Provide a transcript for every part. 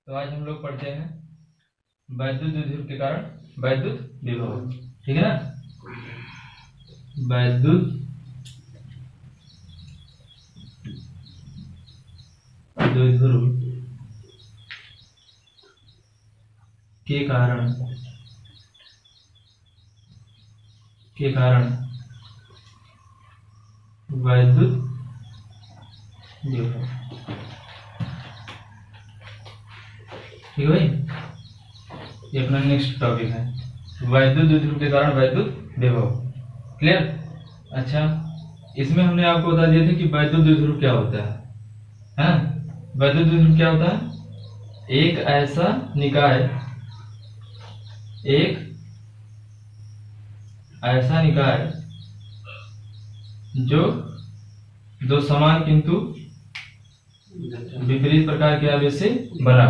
तो आज हम लोग पढ़ते हैं वैद्युत द्विध्रुव के कारण वैद्युत विभव। ठीक है ना। वैद्युत द्विध्रुव के कारण वैद्युत विभव। ठीक है भाई, ये अपना नेक्स्ट टॉपिक है वैद्युत द्विध्रुव के कारण वैद्युत विभव। क्लियर। अच्छा, इसमें हमने आपको बता दिया था कि वैद्युत द्विध्रुव क्या होता है। वैद्युत द्विध्रुव क्या होता है? एक ऐसा निकाय जो दो समान किंतु विपरीत प्रकार के आवेश से बना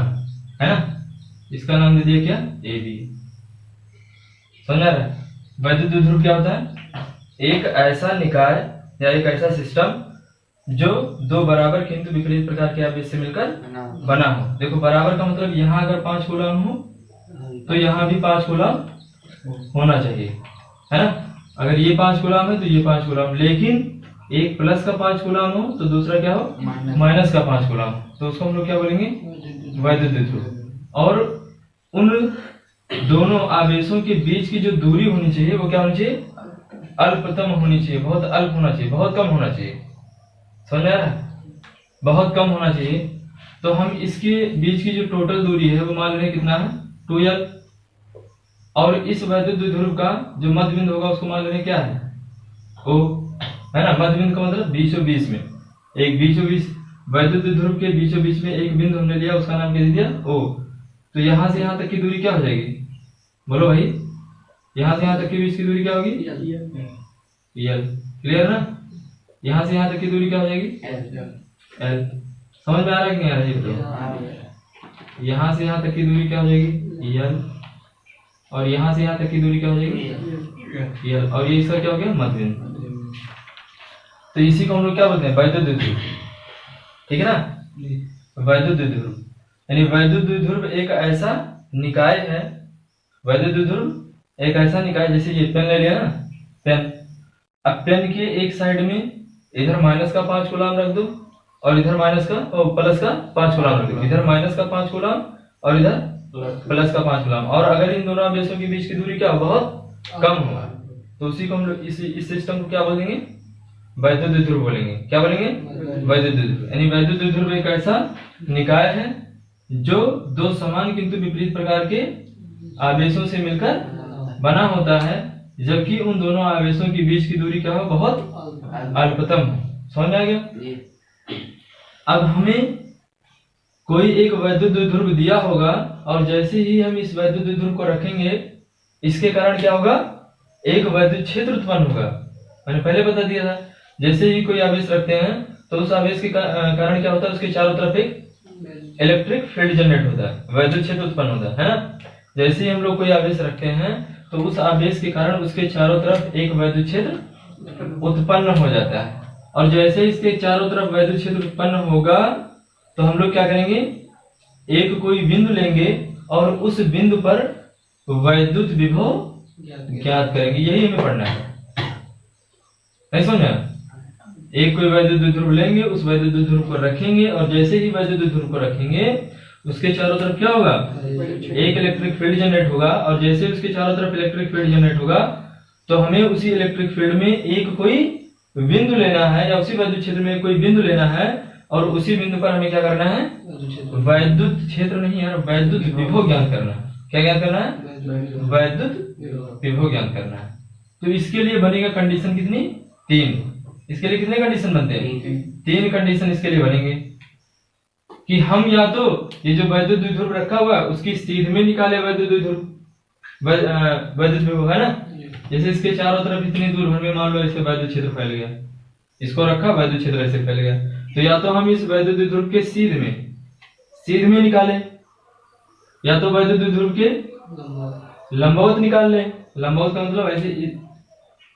है ना। इसका नाम दे दिया क्या? A B. समझ आ रहा है? वैद्युत द्विध्रुव क्या होता है? एक ऐसा निकाय या एक ऐसा सिस्टम जो दो बराबर किंतु विपरीत प्रकार के आवेश से मिलकर बना हो। देखो, बराबर का मतलब यहाँ अगर 5 कूलम हो तो यहाँ भी 5 कूलम होना चाहिए, है ना। अगर ये 5 कूलम है तो ये 5 कूलम, लेकिन एक प्लस का 5 कूलम हो तो दूसरा क्या हो? माइनस का 5 कूलम। तो उसको हम लोग क्या बोलेंगे? वैद्युत द्विध्रुव। और उन दोनों आवेशों के बीच की जो दूरी होनी चाहिए वो क्या होनी चाहिए? अल्पतम होनी चाहिए, बहुत अल्प होना चाहिए, बहुत कम होना चाहिए। समझ आ रहा है? बहुत कम होना चाहिए। तो हम इसके बीच की जो टोटल दूरी है वो मान लें कितना है? 2l। और इस वैद्युत द्विध्रुव का जो मध्य बिंदु होगा उसको मान लें क्या है? O, है ना। मध्य बिंदु का मतलब बीचों बीच में, एक बीचों बीच वैद्युत द्विध्रुव के बीचों बीच में एक बिंदु हमने लिया, उसका नाम क्या दे दिया? O। तो यहां से यहां तक की दूरी क्या हो जाएगी? बोलो भाई, यहां से यहां तक के बीच की दूरी क्या होगी? l। क्लियर ना। यहां से यहां तक की दूरी क्या हो जाएगी? l। समझ में आ रहा है कि नहीं आ रहा है? बताओ। यहां से यहां तक की दूरी क्या हो जाएगी? l। और यहां से यहां तक की दूरी क्या हो जाएगी? l। और ये इसका क्या हो गया? मध्य बिंदु। तो इसी को हम लोग क्या बोलते हैं? वैद्युत द्विध्रुव। ठीक है ना। वैद्युत द्विध्रुव यानी वैद्युत द्विध्रुव एक ऐसा निकाय है। वैद्युत द्विध्रुव एक ऐसा निकाय, जैसे ये पेन ले लिया ना, पेन। अब पेन के एक साइड में इधर माइनस का 5 कूलम रख दो और इधर माइनस का प्लस का 5 कूलम रख दो। इधर माइनस का 5 कूलम और इधर प्लस का 5 कूलम। और अगर इन दोनों आवेशों के बीच की दूरी क्या हो? बहुत कम हो, तो उसी को हम लोग इस सिस्टम को क्या बोलेंगे? वैद्युत द्विध्रुव बोलेंगे। क्या बोलेंगे? वैद्युत द्विध्रुव। यानी वैद्युत द्विध्रुव एक ऐसा निकाय है जो दो समान किंतु विपरीत प्रकार के आवेशों से मिलकर बना होता है, जबकि उन दोनों आवेशों के बीच की दूरी क्या हो? बहुत अल्पतम हो। समझ आ गया? अब हमें कोई एक वैद्युत द्विध्रुव दिया होगा और जैसे ही हम इस वैद्युत द्विध्रुव को रखेंगे, इसके कारण क्या होगा? एक वैद्युत क्षेत्र उत्पन्न होगा। मैंने पहले बता दिया था, जैसे ही कोई आवेश रखते हैं तो उस आवेश के कारण क्या होता है? उसके चारों तरफ एक इलेक्ट्रिक फील्ड जनरेट होता है, वैद्युत क्षेत्र उत्पन्न होता है ना। जैसे ही हम लोग कोई आवेश रखते हैं तो उस आवेश के कारण उसके चारों तरफ एक वैद्युत क्षेत्र उत्पन्न हो जाता है। और जैसे इसके चारों तरफ वैद्युत क्षेत्र उत्पन्न होगा तो हम लोग क्या करेंगे? एक कोई बिंदु लेंगे और उस बिंदु पर वैद्युत विभव ज्ञात करेंगे। यही हमें पढ़ना है, नहीं समझा? एक कोई वैद्युत द्विध्रुव लेंगे, उस वैद्युत द्विध्रुव को रखेंगे और जैसे ही वैद्युत द्विध्रुव को रखेंगे उसके चारों तरफ क्या होगा? एक इलेक्ट्रिक फील्ड जनरेट होगा। और जैसे उसके चारों तरफ इलेक्ट्रिक फील्ड जनरेट होगा तो हमें उसी इलेक्ट्रिक फील्ड में एक कोई बिंदु लेना है, या उसी वैद्युत क्षेत्र में कोई बिंदु लेना है और उसी बिंदु पर हमें क्या करना है? वैद्युत क्षेत्र नहीं यार, वैद्युत विभव ज्ञात करना है। क्या ज्ञात करना है? वैद्युत विभव ज्ञात करना है। तो इसके लिए बनेगा कंडीशन कितनी? 3। इसके लिए कितने कंडीशन बनते हैं? 3 कंडीशन इसके लिए बनेंगे कि हम या तो ये जो वैद्युत द्विध्रुव रखा हुआ है उसकी सीध में निकाले वैद्युत द्विध्रुव, वैद्युत विभव, है ना। जैसे इसके चारों तरफ इतनी दूर भर में मान लो इसके वैद्युत क्षेत्र फैल गया, इसको रखा, वैद्युत क्षेत्र ऐसे फैल गया, तो या तो हम इस वैद्युत द्विध्रुव के सीध में निकाले, या तो वैद्युत द्विध्रुव के लंबवत निकाल ले। लंबवत का मतलब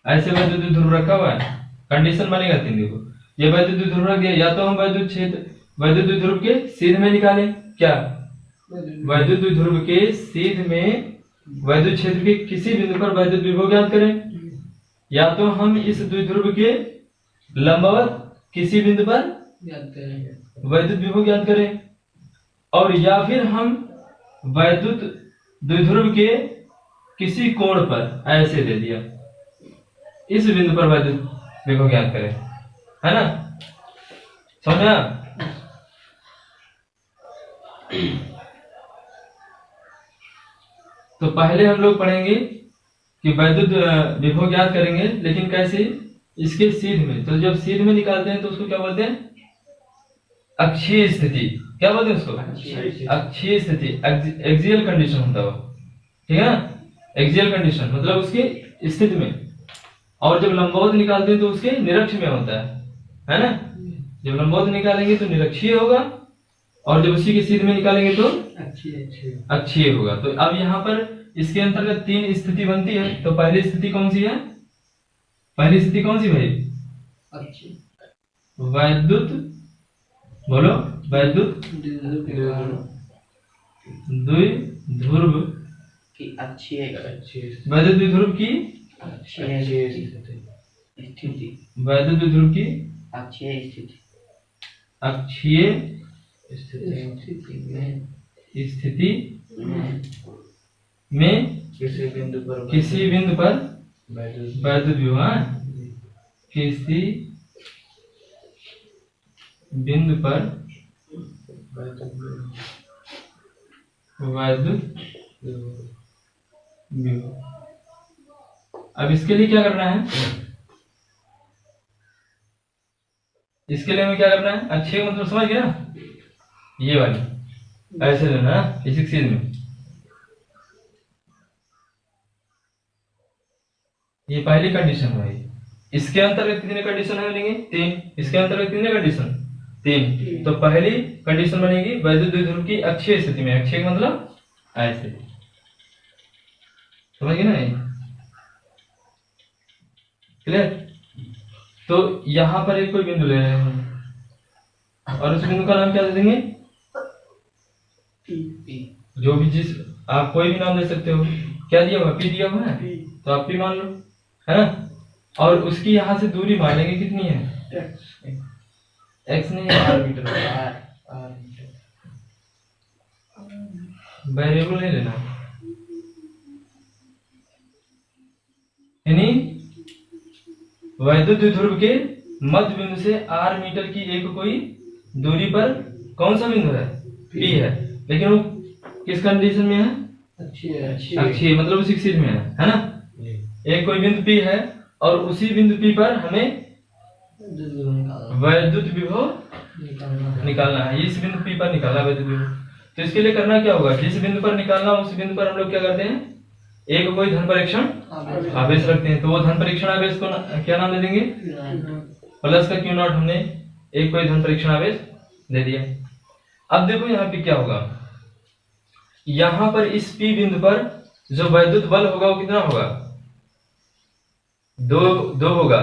ऐसे वैद्युत द्विध्रुव रखा हुआ है, कंडीशन बनेगा 3। देखो, ये वैद्युत द्विध्रुव रख दिया, या तो हम वैद्युत द्विध्रुव के सीध में निकालें, क्या वैद्युत द्विध्रुव के सीध में वैद्युत क्षेत्र के किसी बिंदु पर वैद्युत विभव ज्ञात करें। या तो हम इस द्विध्रुव के लंबवत किसी बिंदु पर वैद्युत विभव ज्ञात करें, और या फिर हम वैद्युत द्विध्रुव के किसी कोण पर, ऐसे दे दिया, इस बिंदु पर वैद्युत विभव ज्ञात करें, है ना? समझा? तो पहले हम लोग पढ़ेंगे कि वैद्युत विभव ज्ञात करेंगे, लेकिन कैसे? इसके सीध में। तो जब सीध में निकालते हैं तो उसको क्या बोलते हैं? अक्षीय स्थिति। क्या बोलते हैं उसको? अक्षीय स्थिति, एक्सियल कंडीशन होता है, ठीक है ना? एक्सियल कंडीशन मतलब उसकी स्थिति में। और जब लंबवत निकालते हैं तो उसके निरक्ष में होता है ना? जब लंबवत निकालेंगे तो निरक्षीय होगा, और जब उसी के सीध में निकालेंगे तो अक्षीय होगा। तो अब यहाँ पर इसके अंतर्गत 3 स्थिति बनती है। तो पहली स्थिति कौन सी है? पहली स्थिति कौन सी भाई? वैद्युत, बोलो, वैद्युत द्विध्रुव की अक्षीय वैद्युत द्विध्रुव की स्थिति, वैद्युत द्विध्रुव की अक्षीय स्थिति, अक्षीय स्थिति में किसी बिंदु पर वैद्युत विभव, किसी बिंदु पर वैद्युत विभव। अब इसके लिए क्या करना है? इसके लिए हमें क्या करना है? अच्छे मतलब समझ गया ना? ये वाली ऐसे लेना फिजिक्स में। ये पहली कंडीशन है भाई। इसके अंतर्गत कितने कंडीशन है बनेंगे? 3। इसके अंतर्गत कितने कंडीशन? 3। तो पहली कंडीशन बनेगी वैद्युत द्विध्रुव की अक्षीय स्थिति में। अक्षीय का मतलब ऐसे, समझ गए ना? क्लियर? तो यहां पर एक कोई बिंदु ले रहे हैं और उस बिंदु का नाम क्या दे देंगे? जो भी, जिस आप कोई भी नाम दे सकते हो। क्या दिया हुआ? पी दिया हुआ है, तो आप पी मान लो, है ना? और उसकी यहां से दूरी मान लेंगे कितनी है? एक्स नहीं, आर मीटर। वेरिएबल नहीं लेना, यानी वैद्युत द्विध्रुव के मध्य बिंदु से आर मीटर की एक कोई दूरी पर कौन सा बिंदु है? पी है, लेकिन वो किस कंडीशन में है? अक्षीय मतलब उसी सीध में है ना? एक कोई बिंदु पी है और उसी बिंदु पी पर हमें वैद्युत विभव निकालना है। इस बिंदु पी पर निकालना वैद्युत विभव। तो इसके लिए करना क्या होगा? जिस बिंदु पर निकालना उस बिंदु पर हम लोग क्या करते हैं? एक कोई धन परीक्षण आवेश रखते हैं। तो वो धन परीक्षण आवेश को क्या नाम दे देंगे? प्लस का Q0 हमने एक कोई धन परीक्षण आवेश दे दिया। अब देखो यहाँ पे क्या होगा। यहाँ पर इस P बिंदु पर जो वैद्युत बल होगा वो कितना होगा? 2 होगा।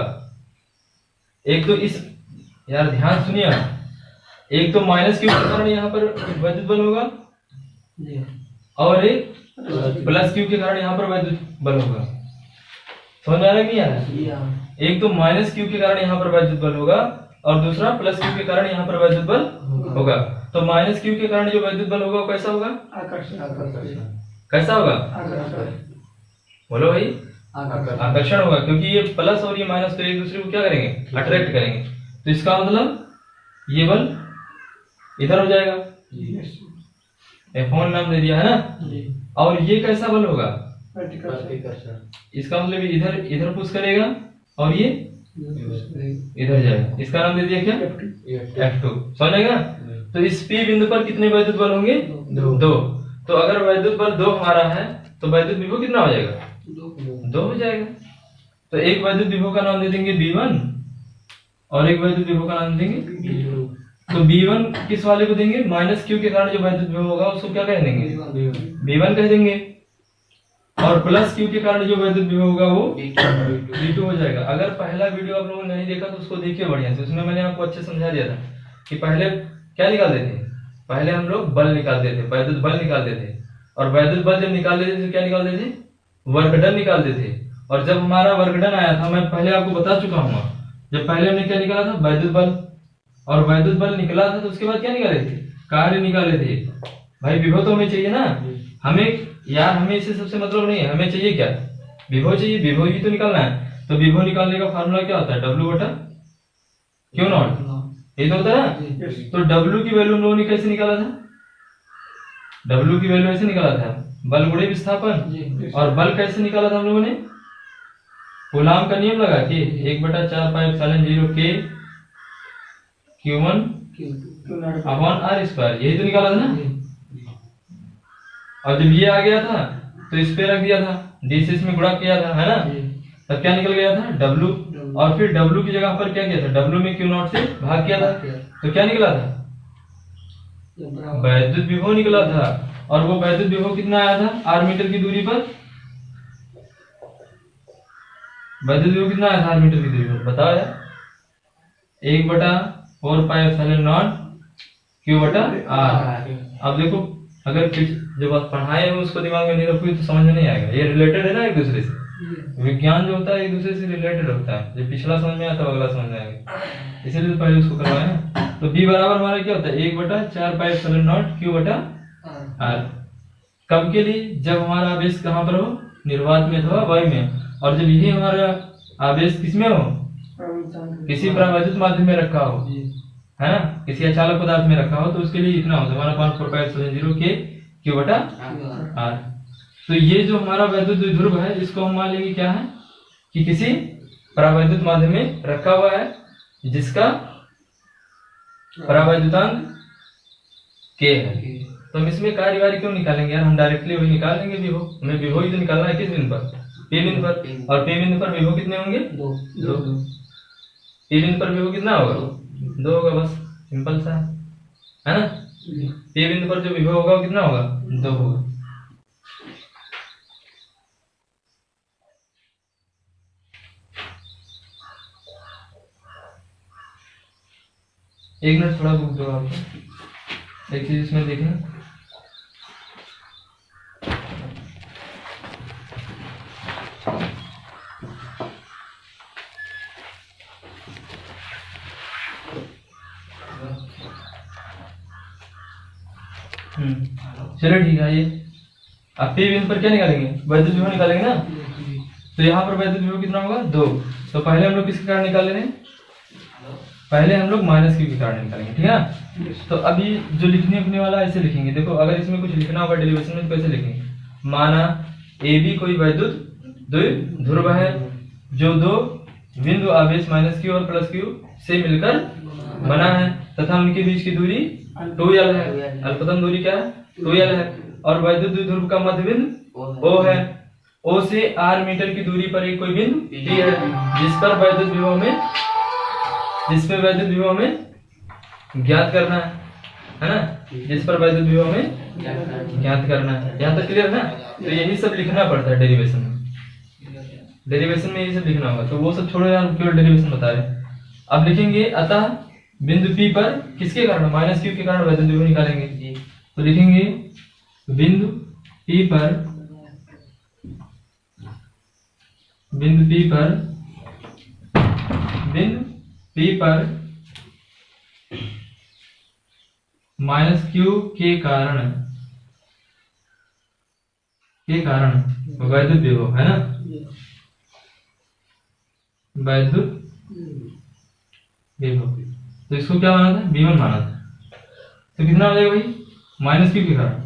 एक तो इस, यार ध्यान सुनिए, एक तो माइनस Q के कारण यहाँ पर वैद्युत बल होगा और एक प्लस Q के कारण यहाँ पर वैद्युत बल होगा। समझ आ रहा है नहीं आ रहा? एक तो माइनस Q के कारण यहाँ पर वैद्युत बल होगा और दूसरा प्लस Q के कारण यहाँ पर वैद्युत बल होगा। तो माइनस Q के कारण जो वैद्युत बल होगा वो कैसा होगा? कैसा होगा? बोलो भाई। आकर्षण होगा, क्योंकि ये प्लस और ये माइनस तो एक दूसरे को क्या करेंगे? अट्रैक्ट करेंगे। तो इसका मतलब ये बल इधर हो जाएगा। F1 नाम दे दिया है ना? और ये कैसा बल होगा? इसका मतलब इधर इधर पुश करेगा और ये इधर जाएगा। इसका नाम दे दिया क्या? F2। समझेगा? तो इस P बिंदु पर कितने वैद्युत बल होंगे? 2। तो अगर वैद्युत बल 2 हमारा है तो वैद्युत विभव कितना हो जाएगा? 2 हो जाएगा। तो एक वैद्युत विभव का नाम दे देंगे V1 और एक वैद्युत विभव का नाम देंगे V2। तो V1 किस वाले को देंगे? माइनस Q के कारण जो वैद्युत विभव होगा उसको क्या कह देंगे? V1 कह देंगे। और प्लस Q के कारण जो वैद्युत विभव होगा वो V2 हो जाएगा। अगर पहला वीडियो आप लोगों ने नहीं देखा तो उसको देखिए बढ़िया से। उसमें मैंने आपको अच्छे समझा दिया था कि पहले क्या निकालते थे? पहले हम लोग बल निकालते थे, वैद्युत बल निकालते थे, और वैद्युत बल जब निकालते थे तो क्या निकालते थे, वर्क डन निकालते थे। और जब हमारा वर्क डन आया था, मैं पहले आपको बता चुका हूँ, जब पहले हमने क्या निकाला था, वैद्युत बल, और वैद्युत बल निकला था तो उसके बाद क्या निकाले थे, कार्य निकाले थे। भाई विभव तो हमें चाहिए ना, हमें यार हमें इससे सबसे मतलब नहीं है, हमें चाहिए क्या, विभव चाहिए, विभव ही तो निकालना है। तो विभव निकालने का फार्मूला क्या होता है, W बटा क्यू नॉट, ये तो होता है ना। तो W की वैल्यू हम लोगों ने कैसे निकाला था, W की वैल्यू ऐसे निकाला था, बल गुणे विस्थापन। और बल कैसे निकाला था हम लोगों ने, कूलाम का नियम लगा के 1/4πε0 K Q1 upon R square, यही तो निकाला था ना। और जब ये आ गया था तो इस पे रख दिया था, D से इसमें गुणा किया था, है ना, तब क्या निकल गया था, W। और फिर W की जगह पर क्या किया था, W में Q0 से भाग किया था, तो क्या निकला था, वैद्युत विभव निकला था। और वो वैद्युत विभव कितना आया था, R मीटर की दूरी पर, वैद्युत विभव कितना आया था R मीटर की दूरी पर, बताओ यार, 1/4πε0 Q बटा R। अब देखो, अगर जब आप पढ़ाए हो उसको दिमाग में नहीं रखोगे तो समझ में नहीं आएगा, ये रिलेटेड है ना एक दूसरे से, विज्ञान जो होता है एक दूसरे से रिलेटेड होता है, जब पिछला समझ में आया तो अगला समझ में आएगा, इसीलिए तो पहले उसको करवाए ना। तो B बराबर हमारा क्या होता है, 1/4πε0 Q बटा R। कब के लिए, जब हमारा आवेश कहाँ पर हो, निर्वात में अथवा वायु में, और जब यही हमारा आवेश किसमें हो, किसी परावैद्युत माध्यम में रखा हो, है ना, किसी अचालक पदार्थ में रखा हो, तो उसके लिए इतना होता है 1/4πε0 K Q बटा R। तो ये जो हमारा वैद्युत द्विध्रुव है, इसको हम मान लेंगे क्या है, कि किसी परावैद्युत माध्यम में रखा हुआ है, जिसका परावैद्युतांक K है। तो हम इसमें कार्यवाही क्यों निकालेंगे यार, हम डायरेक्टली वही निकाल लेंगे विभव, हमें विभव ही तो निकालना है, किस बिंदु पर, P बिंदु पर। और P बिंदु पर विभव कितने होंगे, 2। P बिंदु पर विभव कितना होगा, 2 होगा, बस सिंपल सा है ना। P बिंदु पर जो विभव होगा वो कितना होगा, 2 होगा। एक मिनट थोड़ा बुक दो आपको, एक चीज इसमें देखना। चलो ठीक है, ये अब P बिंदु पर क्या निकालेंगे, वैद्युत विभव निकालेंगे ना। तो यहाँ पर वैद्युत विभव कितना होगा, 2। तो पहले हम लोग किसके कारण निकाल रहे हैं, पहले हम लोग माइनस Q के कारण निकालेंगे, ठीक है ना। तो अभी जो लिखने अपने वाला ऐसे लिखेंगे, देखो अगर इसमें कुछ लिखना होगा डेरिवेशन में तो कैसे लिखेंगे, माना AB कोई वैद्युत द्विध्रुव है, जो 2 बिंदु आवेश -Q और +Q से मिलकर बना है, तथा उनके बीच की दूरी 2L है, अल्पतम दूरी क्या है, 2L है। और वैद्युत द्विध्रुव का मध्य बिंदु O है, O से R मीटर की दूरी पर एक कोई बिंदु P है, जिस पर वैद्युत विभव में ज्ञात करना है ना, जिस पर वैद्युत विभव में ज्ञात करना है। यहाँ तक क्लियर है ना। तो यही सब लिखना पड़ता है डेरिवेशन में, यही सब लिखना होगा, तो वो सब छोड़ो यार, केवल डेरिवेशन बता रहे हैं। अब लिखेंगे, अतः बिंदु P पर किसके कारण, -Q के कारण वैद्युत विभव निकालेंगे। तो लिखेंगे बिंदु P पर -Q के कारण वैद्युत विभव है ना, वैद्युत विभव। तो इसको क्या माना था, V1 माना था। तो कितना हो जाएगा भाई, -Q के कारण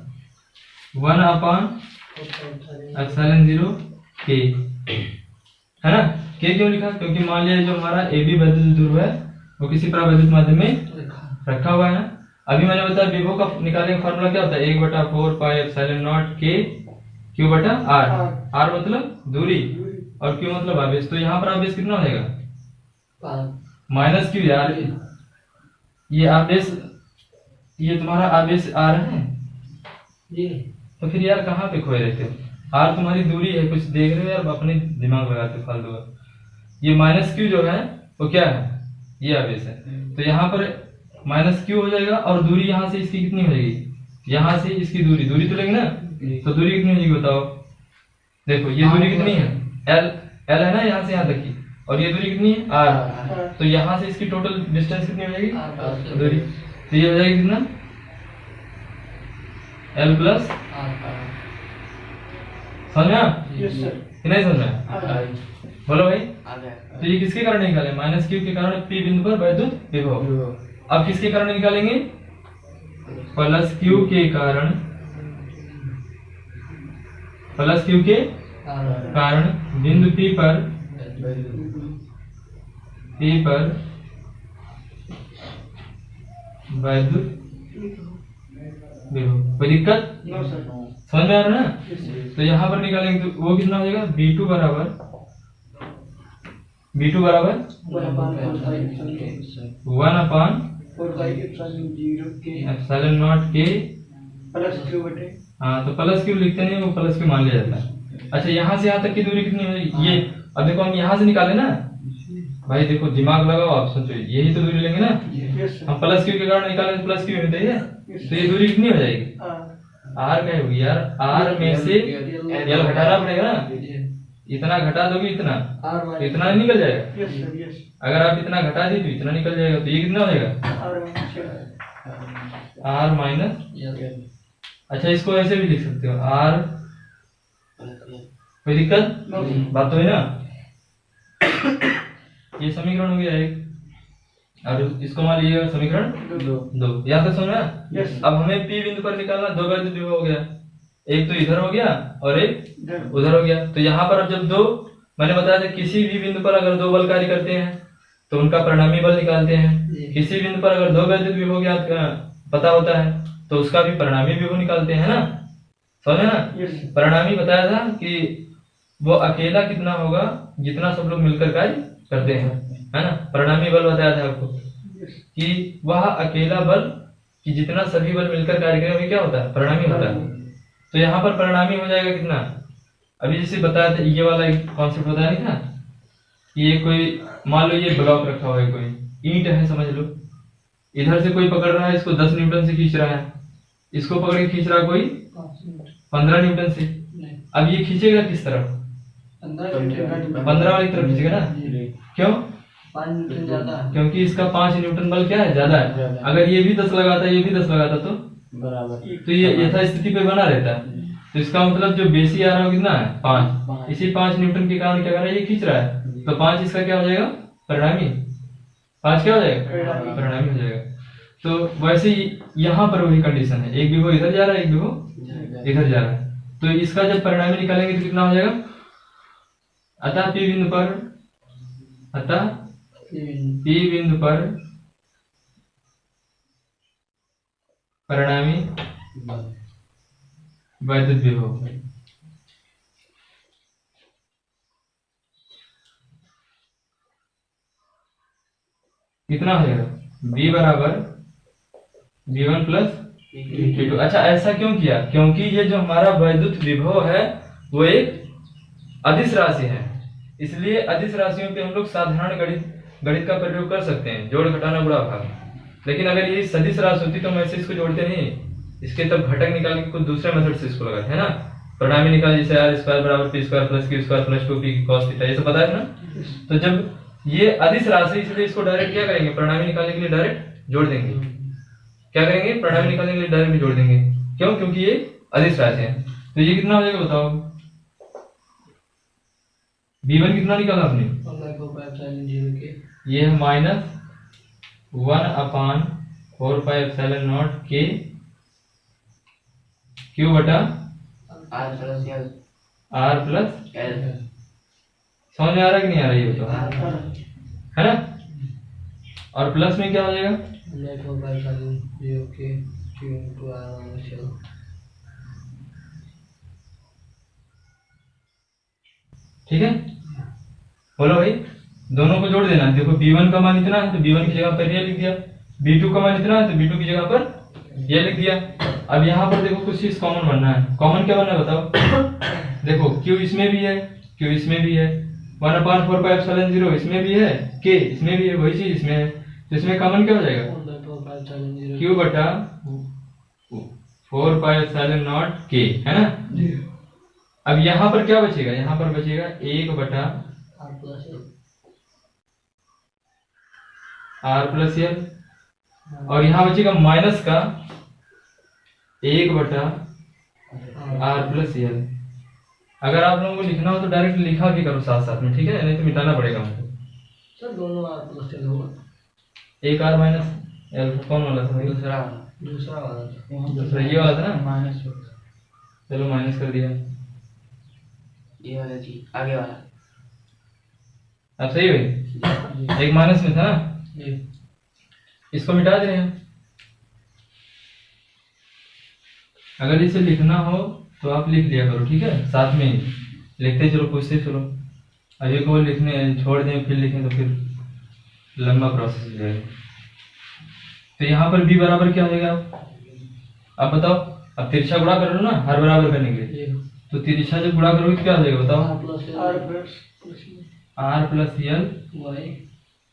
1/ε0 K, है ना। K क्यों लिखा, क्योंकि मान लिया जो हमारा AB वैद्युत द्विध्रुव है वो किसी परावैद्युत माध्यम में रखा हुआ है। अभी मैंने बताया विभव का निकालने का फार्मूला क्या होता है, 1/4πε0 K Q बटा R। R मतलब दूरी और Q मतलब आवेश। तो यहाँ पर आवेश कितना हो जाएगा, -Q यार, ये आवेश, ये तुम्हारा आवेश R है, तो फिर यार कहाँ पे खोए रहते हो, R तुम्हारी दूरी है, कुछ देख रहे हो यार, अपने दिमाग लगाते फालतू का। ये -Q जो है वो क्या है, ये आवेश है। तो यहाँ पर माइनस क्यू हो जाएगा, और दूरी यहाँ से इसकी कितनी हो जाएगी, यहाँ से इसकी दूरी तो लेंगे ना, तो दूरी कितनी हो जाएगी बताओ। देखो ये दूरी कितनी है, एल है ना यहाँ से यहाँ तक की, और ये दूरी कितनी है आर, तो यहाँ से इसकी टोटल डिस्टेंस कितनी हो जाएगी दूरी, तो ये हो जाएगी कितना एल प्लस, समझ में आया? कि नहीं समझ में आया? बोलो भाई। तो ये किसके कारण निकाले, माइनस क्यू के कारण पी बिंदु पर वैद्युत विभव। अब किसके कारण निकालेंगे, प्लस क्यू के कारण, प्लस क्यू के कारण बिंदु पी पर वैद्युत विभव। कोई दिक्कत समझ में आ रहा है ना? तो यहाँ पर निकालेंगे तो वो कितना हो जाएगा, B2 बराबर 1/4/0 के प्लस क्यू बटे, हाँ तो प्लस क्यू लिखते नहीं, वो प्लस क्यू मान लिया जाता है। अच्छा यहाँ से यहाँ तक की दूरी कितनी हो जाएगी, ये अब देखो हम यहाँ से निकाले ना भाई, देखो दिमाग लगाओ आप, सोचो यही तो दूरी लेंगे ना, हम प्लस क्यू के कारण निकाले तो प्लस क्यू होता है, तो ये दूरी कितनी हो जाएगी, आर क्या होगी यार, आर में से एल घटाना पड़ेगा ना, इतना घटा दोगे इतना, तो इतना निकल जाएगा, अगर आप इतना घटा दी तो इतना निकल जाएगा, तो ये कितना हो जाएगा आर माइनस, अच्छा इसको ऐसे भी लिख सकते हो आर, कोई दिक्कत बात तो है ना। ये समीकरण हो गया एक, और इसको मान लीजिए समीकरण 2, यहाँ तक समझ में। अब हमें पी बिंदु पर निकालना, दो वैद्युत विभव हो गया, एक तो इधर हो गया और एक उधर हो गया। तो यहाँ पर अब जब दो, मैंने बताया था किसी भी बिंदु पर अगर दो बल कार्य करते हैं तो उनका परिणामी बल निकालते हैं, किसी बिंदु पर अगर दो वैद्युत विभव ज्ञात पता होता है तो उसका भी परिणामी विभव निकालते हैं ना, समझे ना। परिणामी बताया था कि वो अकेला कितना होगा जितना सब लोग मिलकर कार्य करते हैं, है ना। परिणामी बल बताया था आपको कि वह अकेला बल कि जितना सभी बल मिलकर कार्य करेंगे क्या होता है, परिणामी होता है। तो यहाँ पर परिणामी हो जाएगा कितना, अभी जैसे बताया था ये वाला एक कॉन्सेप्ट बताया नहीं था, ये कोई मान लो ये ब्लॉक रखा हुआ है, कोई ईंट है समझ लो, इधर से कोई पकड़ रहा है इसको 10 न्यूटन से खींच रहा है, इसको पकड़ के खींच रहा है कोई 15 न्यूटन से। अब ये खींचेगा किस तरफ, 15 वाली तरफ खींचेगा ना, क्यों, 5 न्यूटन ज्यादा, क्योंकि इसका 5 न्यूटन बल क्या है, ज्यादा है। अगर ये भी 10 लगाता, ये भी 10 लगाता तो बराबर, तो ये यथास्थिति पे बना रहता है। तो इसका मतलब जो बेसी आ रहा है कितना है 5, इसी 5 न्यूटन के कारण क्या कर रहा है, ये खींच रहा है, तो 5 इसका क्या हो जाएगा, परिणामी, 5 क्या हो जाएगा, परिणामी हो जाएगा। तो वैसे ही यहाँ पर वही कंडीशन है, एक विभव इधर जा रहा है, एक विभव इधर जा रहा है, तो इसका जब परिणामी निकालेंगे तो कितना हो जाएगा, अतः पी बिंदु पर, अतः पी बिंदु पर परिणामी वैद्युत विभव कितना हो जाएगा, B बराबर V1 प्लस V2। अच्छा ऐसा क्यों किया, क्योंकि ये जो हमारा वैद्युत विभव है वो एक अदिश राशि है, इसलिए अदिश राशियों पे हम लोग साधारण गणित का प्रयोग कर सकते हैं, जोड़ घटाना गुणा भाग। लेकिन अगर ये सदिश राशि होती तो हम ऐसे इसको जोड़ते नहीं, इसके तब घटक निकाल के कुछ दूसरे मेथड से इसको लगाते हैं ना, परिणामी निकाल जैसे r² बराबर p² plus q² plus 2p cos theta, ये सब पता है ना। तो जब ये अदिश राशि, इसलिए इसको डायरेक्ट क्या करेंगे, परिणामी निकालने के लिए डायरेक्ट जोड़ देंगे, क्या करेंगे, परिणामी निकालने के लिए डायरेक्ट जोड़ देंगे, क्यों, क्योंकि ये अदिश राशि है। तो ये कितना हो जाएगा बताओ, V1 कितना निकाला आपने, ये है -1/4πε0 के Q बटा R प्लस L, समझ में आ रहा है कि नहीं आ रहा, ये बताओ, है ना। और प्लस में क्या हो जाएगा, ठीक है। बोलो भाई, दोनों को जोड़ देना। देखो B1 का मान इतना है तो B1 की जगह पर ये लिख दिया, B2 का मान इतना है तो B2 की जगह पर ये लिख दिया। अब यहाँ पर देखो कुछ चीज कॉमन बनना है, कॉमन क्या बनना है बताओ। देखो Q इसमें भी है, Q इसमें भी है, 1/4πε0 इसमें भी है, K इसमें भी है, वही चीज इसमें है, तो इसमें कॉमन क्या हो जाएगा, क्यू बटा 4πε0 के, है ना। अब यहाँ पर क्या बचेगा, यहाँ पर बचेगा 1 बटा आर प्लस एल, और यहाँ बचेगा माइनस का 1 बटा आर प्लस एल। अगर आप लोगों को लिखना हो तो डायरेक्ट लिखा भी करो साथ साथ में, ठीक है, नहीं तो मिटाना पड़ेगा हमको। सर दोनों आर प्लस एल होगा। एक आर माइनस एल कौन वाला था भाई? दूसरा वाला था। दूसरा ये वाला था ना, माइनस चलो माइनस कर दिया। ये वाला जी आगे वाला। अब सही भाई, एक माइनस में था ना, इसको मिटा दे। अगर इसे लिखना हो तो आप लिख लिया करो, ठीक है, साथ में ही लिखते चलो, पूछते चलो। अभी को लिखने छोड़ दें फिर लिखें तो फिर लंबा प्रोसेस हो जाएगा। तो यहाँ पर b बराबर क्या हो जाएगा, आप बताओ। अब तिरछा गुणा कर लो ना, हर बराबर करने के लिए, तो तिरछा जब गुणा करोगे तो क्या हो जाएगा बताओ? R plus l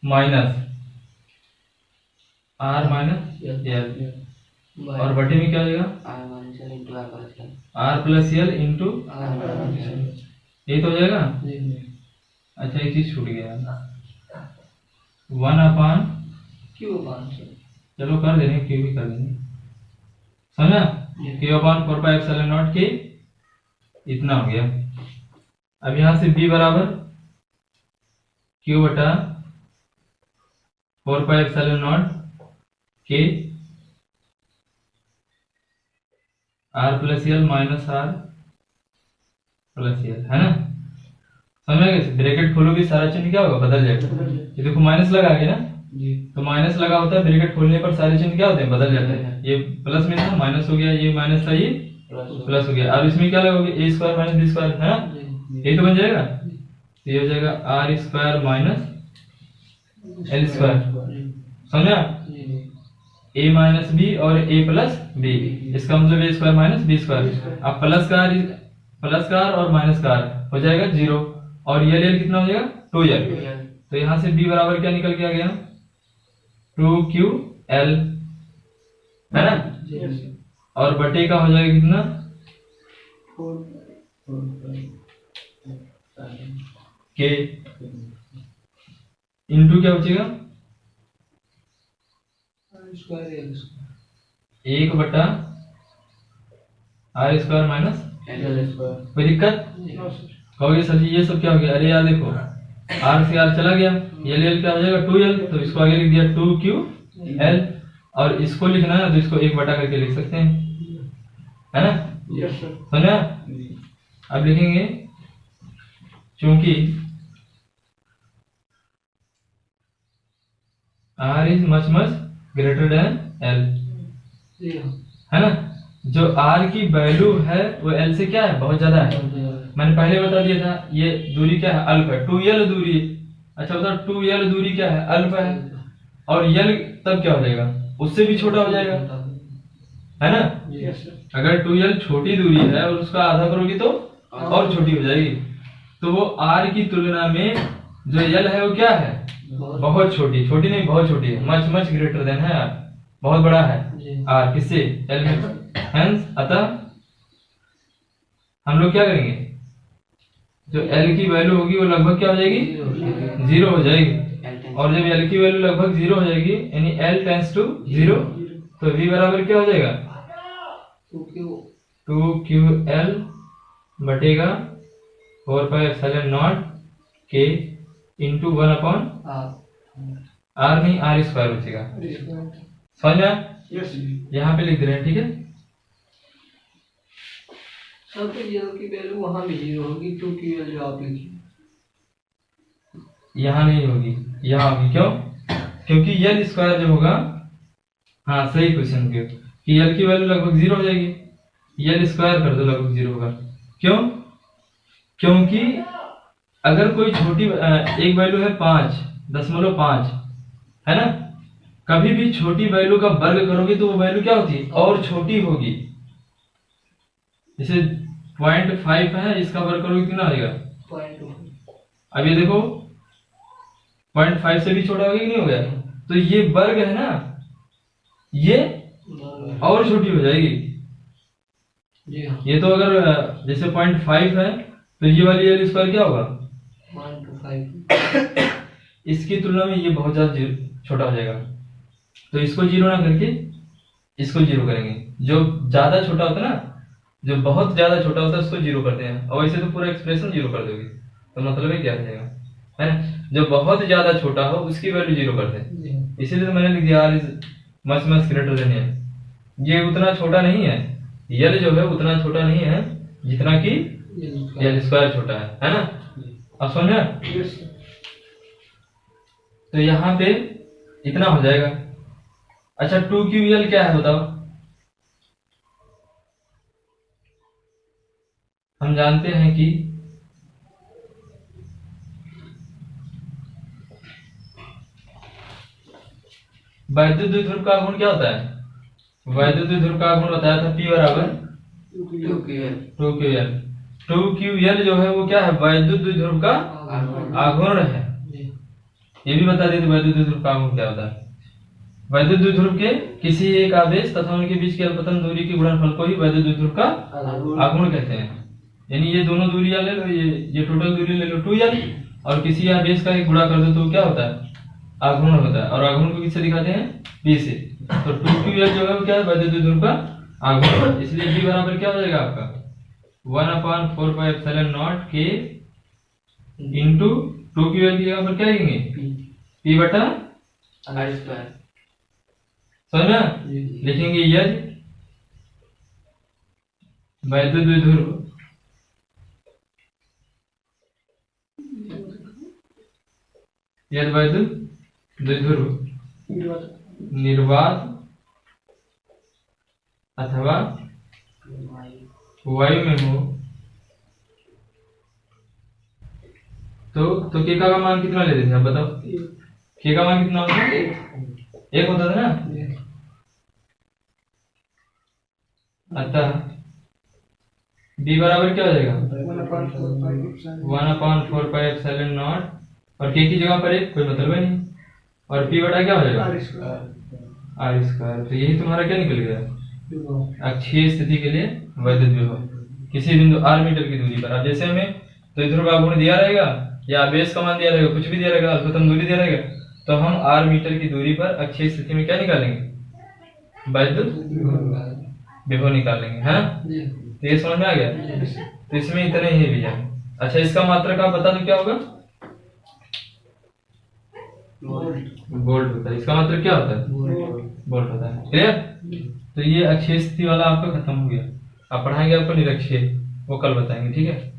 minus r minus l, और बटे में क्या हो जाएगा? आर प्लस एल इंटू, ये तो हो जाएगा। अच्छा एक चीज छूट गया, 1/, चलो कर देंगे, क्यों भी कर देंगे, समझा? Q/4πε0 के इतना हो गया। अब यहां से b बराबर Q बटा 4πε0 के r plus l minus r plus l, है ना। समझ गए? ब्रैकेट खोलोगे सारा चिन्ह क्या होगा, बदल जाएगा। ये देखो माइनस लगा के ना, तो माइनस लगा होता है, ब्रैकेट खोलने पर सारे चिन्ह क्या होते हैं, बदल जाते हैं। ये प्लस में था, माइनस हो गया, ये माइनस था, ये प्लस हो गया। अब इसमें क्या लगोगे, a square minus b square, है ना, यही तो बन जाएगा। तो ये हो जाएगा r square minus l square, समझा? a माइनस बी और a प्लस बी, इसका मतलब a square minus b square. अब प्लस का r और माइनस का r हो जाएगा 0, और ये l कितना हो जाएगा 2l। तो यहाँ से b बराबर क्या निकल के आ गया, 2ql, है ना। और बटे का हो जाएगा कितना, k इंटू क्या बचेगा, 1 बटा आर स्क्वायर माइनस। कोई दिक्कत? कहोगे सर जी ये सब क्या हो गया? अरे यार देखो, आर से आर चला गया, ये एल क्या हो जाएगा 2l, तो इसको आगे लिख दिया 2ql, और इसको लिखना है तो इसको 1 बटा करके लिख सकते हैं, है ना। समझा? अब लिखेंगे चूंकि r is much much greater then l, है ना। जो r की वैल्यू है वो l से क्या है, बहुत ज्यादा है। मैंने पहले बता दिया था, ये दूरी क्या है, अल्फ है, 2l दूरी। अच्छा बताओ 2l दूरी क्या है, अल्फ है, और l तब क्या हो जाएगा, उससे भी छोटा हो जाएगा, है ना। अगर 2l छोटी दूरी है और उसका आधा करोगी तो और छोटी हो जाएगी। तो वो r की तुलना में जो l है वो क्या है, बहुत छोटी, छोटी नहीं बहुत छोटी है, मच मच ग्रेटर देन है, बहुत बड़ा है r किससे, l में। हेंस अतः हम लोग क्या करेंगे, जो l की वैल्यू होगी वो लगभग क्या हो जाएगी, 0 हो जाएगी। और जब l की वैल्यू लगभग 0 हो जाएगी, यानी l टेंड्स टू 0, तो v बराबर क्या हो जाएगा, 2ql बटेगा 4πε0 के इंटू 1/r नहीं आर स्क्वायर बचेगा। समझ में? यहाँ पे लिख दे रहे हैं, ठीक है। सर तो ये की वैल्यू वहां भी 0 होगी, 2ql जो आप लिखी यहाँ नहीं होगी, यहाँ होगी। क्यों? क्योंकि l स्क्वायर जो होगा, हाँ सही क्वेश्चन किया, कि l की वैल्यू लगभग 0 हो जाएगी, l स्क्वायर कर दो लगभग 0 होगा। क्यों? क्योंकि अगर कोई छोटी एक वैल्यू है 5.5, है ना, कभी भी छोटी वैल्यू का वर्ग करोगे तो वो वैल्यू क्या होती है, और छोटी होगी। जैसे 0.5 है, इसका वर्ग करोगे कितना आएगा, 0.2। अब ये देखो 0.5 से भी छोटा हो गया कि नहीं हो गया, तो ये वर्ग है ना, ये और छोटी हो जाएगी। जी हाँ ये तो अगर जैसे 0.5 है तो ये वाली एल स्क्वायर क्या होगा, 1 to 5 इसकी तुलना में ये बहुत ज्यादा छोटा हो जाएगा। तो इसको जीरो ना करके इसको जीरो करेंगे। जो ज्यादा छोटा होता है ना, जो बहुत ज्यादा छोटा होता है उसको जीरो करते हैं, और वैसे तो पूरा एक्सप्रेशन जीरो कर दोगे तो मतलब है क्या हो जाएगा, है ना। जो बहुत ज्यादा छोटा हो उसकी वैल्यू जीरो करते हैं, जी हाँ इसीलिए तो मैंने लिख दिया r is much much greater than l. ये उतना छोटा नहीं है, यल जो है उतना छोटा नहीं है जितना कि एल स्क्वायर छोटा है ना। अब समझे, तो यहाँ पे इतना हो जाएगा। अच्छा 2QL क्या है बताओ, हम जानते हैं कि वैद्युत द्विध्रुव का गुण क्या होता है, वैद्युत द्विध्रुव का गुण बताया था P बराबर 2QL। 2QL जो है वो क्या है, वैद्युत द्विध्रुव का आघूर्ण है। ये भी बता देते वैद्युत द्विध्रुव का आघूर्ण क्या होता है। वैद्युत द्विध्रुव के किसी एक आवेश तथा उनके बीच की अल्पतम दूरी के गुणनफल को ही वैद्युत द्विध्रुव का आघूर्ण कहते हैं। यानी ये दोनों दूरियां ले लो, ये टोटल दूरी ले लो 2L, और किसी आवेश का एक गुणा कर दो तो क्या होता है, आघूर्ण होता है। और आघूर्ण को किससे दिखाते हैं, P से। तो 2QL जो है वो क्या है, वैद्युत द्विध्रुव का आघूर्ण। इसलिए B बराबर क्या हो जाएगा आपका 1/4πε0 K इंटू 2QL की जगह पर क्या लिखेंगे, P बटा R स्क्वायर समझ में लिखेंगे यदि वैद्युत द्विध्रुव वैद्युत द्विध्रुव निर्वात अथवा वायु में हो तो के का मान कितना लेते थे आप बताओ, के का मान कितना होता है, 1 होता था ना। अतः B बराबर क्या हो जाएगा 1/4πε0, और के की जगह पर 1 कोई मतलब है नहीं, और P बटा क्या हो जाएगा R स्क्वायर। तो यही तुम्हारा क्या निकल गया, अक्षीय स्थिति के लिए वैद्युत विभव किसी बिंदु r मीटर की दूरी पर। अब जैसे हमें द्विध्रुव का गुण दिया रहेगा या आवेश का मान दिया रहेगा, कुछ भी दिया रहेगा, अल्पतम दूरी दिया रहेगा, तो हम r मीटर की दूरी पर अक्षीय स्थिति में क्या निकालेंगे, वैद्युत विभव निकालेंगे, है ना। तो ये समझ में आ गया। तो इसमें इतने ही भैया। अच्छा इसका मात्रक आप बता दो क्या होगा, वोल्ट होता है। इसका मात्रक क्या होता है, वोल्ट होता है। क्लियर। तो ये अक्षीय स्थिति वाला आपका खत्म हो गया। आप पढ़ाएंगे आपको निरक्षीय, वो कल बताएंगे, ठीक है।